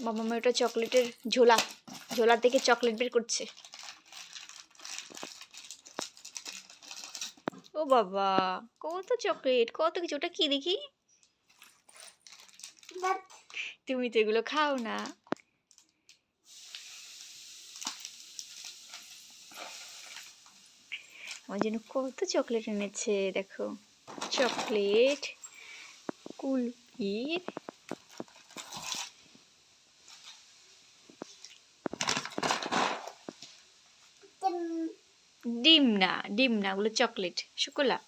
মামা ওটা চকলেটের ঝোলা, ঝোলা থেকে চকলেট বের করছে। ও বাবা, কত চকলেট, কত কিছু। ওটা কি দেখি? তুমি তো এগুলো খাও না। আমার জন্য কত চকলেট এনেছে দেখো। চকলেট, কুলফি, ডিম না, ডিম না, ওগুলো চকলেট, শোকোলা।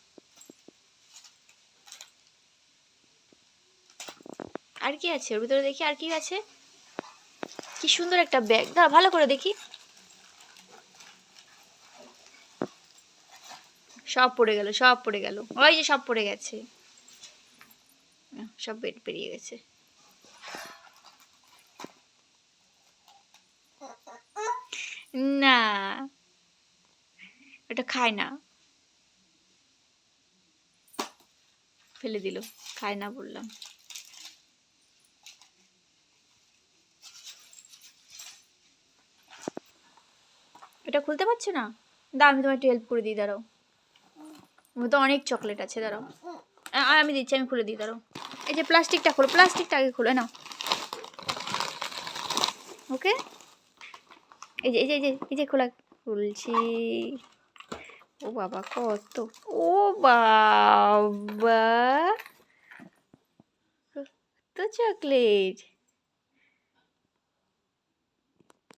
আর কি আছে ওর ভিতরে দেখি? আর কি আছে? কি সুন্দর একটা ব্যাগ। দাঁড়া ভালো করে দেখি। সব পড়ে গেল, সব পড়ে গেল। ওই যে সব পড়ে গেছে, সব বেরিয়ে গেছে। না, এটা খায় না, ফেলে দিল। খায় না বললাম। এটা খুলতে পারছো না? দাঁড়াও, আমি তোমার একটু হেল্প করে দিই, দাঁড়াও। ওর তো অনেক চকলেট আছে, দাঁড়াও। আমি দিচ্ছি, আমি খুলে দিই, দাঁড়াও। এই যে প্লাস্টিকটা খোলো, প্লাস্টিকটা আগে খুলে নাও। ওকে, এই যে এই যে এই যে খোলা, খুলছি। ও বাবা কত, ও বাবা, কত চকলেট।